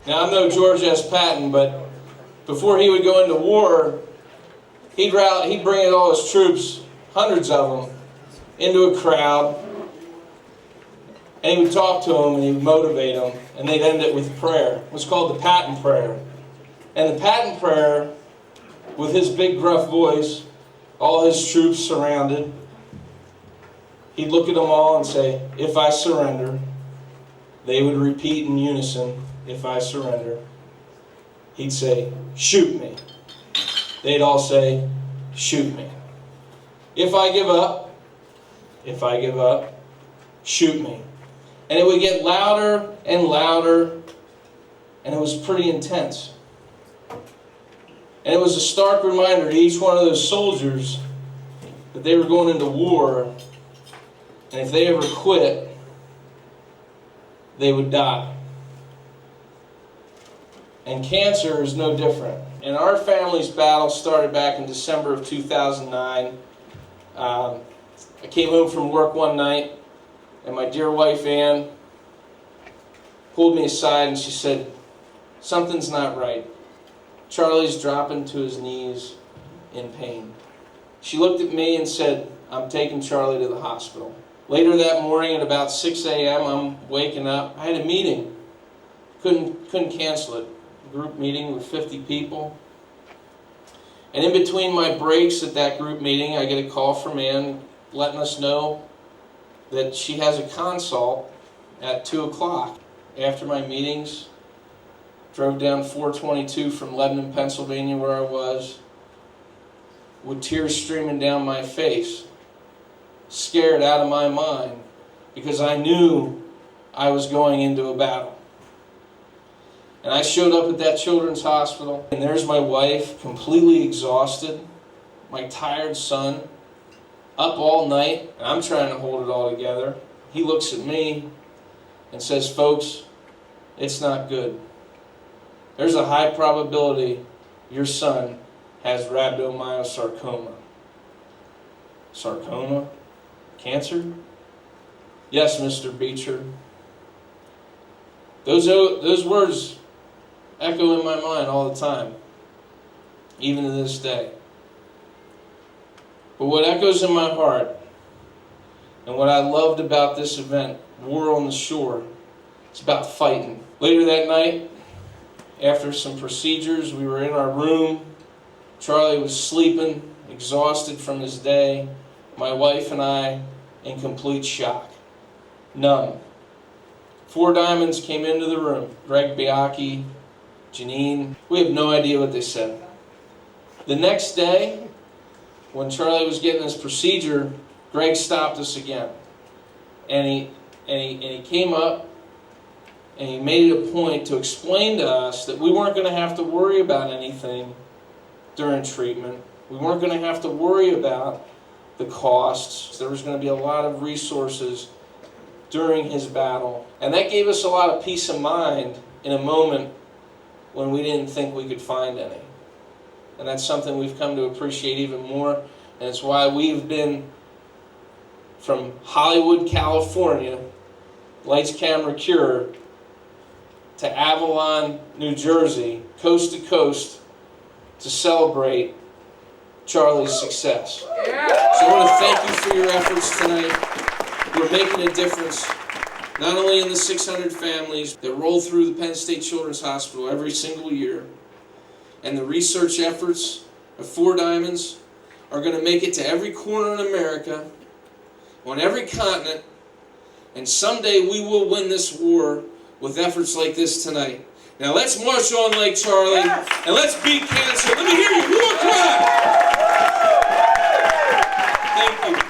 Now, I'm no George S. Patton, but before he would go into war, he'd bring in all his troops, hundreds of them, into a crowd, and he would talk to them and he would motivate them, and they'd end it with prayer. It was called the Patton Prayer. And the Patton Prayer, with his big gruff voice, all his troops surrounded, he'd look at them all and say, "If I surrender." They would repeat in unison, "If I surrender." He'd say, "Shoot me." They'd all say, "Shoot me." "If I give up," "If I give up," "Shoot me." And it would get louder and louder, and it was pretty intense. And it was a stark reminder to each one of those soldiers that they were going into war, and if they ever quit, they would die. And cancer is no different. And our family's battle started back in December of 2009. I came home from work one night, and my dear wife Ann pulled me aside and she said, "Something's not right. Charlie's dropping to his knees in pain." She looked at me and said, "I'm taking Charlie to the hospital." Later that morning at about 6 a.m., I'm waking up. I had a meeting. Couldn't cancel it. A group meeting with 50 people. And in between my breaks at that group meeting, I get a call from Ann letting us know that she has a consult at 2 o'clock. After my meetings, drove down 422 from Lebanon, Pennsylvania, where I was, with tears streaming down my face, scared out of my mind, because I knew I was going into a battle. And I showed up at that children's hospital, and there's my wife, completely exhausted, my tired son, up all night, and I'm trying to hold it all together. He looks at me and says, "Folks, it's not good. There's a high probability your son has rhabdomyosarcoma." Sarcoma? Cancer? "Yes, Mr. Beecher." Those words echo in my mind all the time, even to this day. But what echoes in my heart, and what I loved about this event, War on the Shore, it's about fighting. Later that night, after some procedures, we were in our room. Charlie was sleeping, exhausted from his day. My wife and I in complete shock, numb. 4 Diamonds came into the room. Greg Biaki, Janine. We have no idea what they said. The next day, when Charlie was getting his procedure, Greg stopped us again. And he came up and he made it a point to explain to us that we weren't going to have to worry about anything during treatment. We weren't going to have to worry about the costs. There was going to be a lot of resources during his battle. And that gave us a lot of peace of mind in a moment when we didn't think we could find any. And that's something we've come to appreciate even more. And it's why we've been from Hollywood, California, Lights, Camera, Cure, to Avalon, New Jersey, coast to coast, to celebrate Charlie's success. Yeah. So I want to thank you for your efforts tonight. We're making a difference, not only in the 600 families that roll through the Penn State Children's Hospital every single year, and the research efforts of 4 Diamonds are going to make it to every corner in America, on every continent, and someday we will win this war with efforts like this tonight. Now let's march on like Charlie, and let's beat cancer. Let me hear you. One more time. Thank you.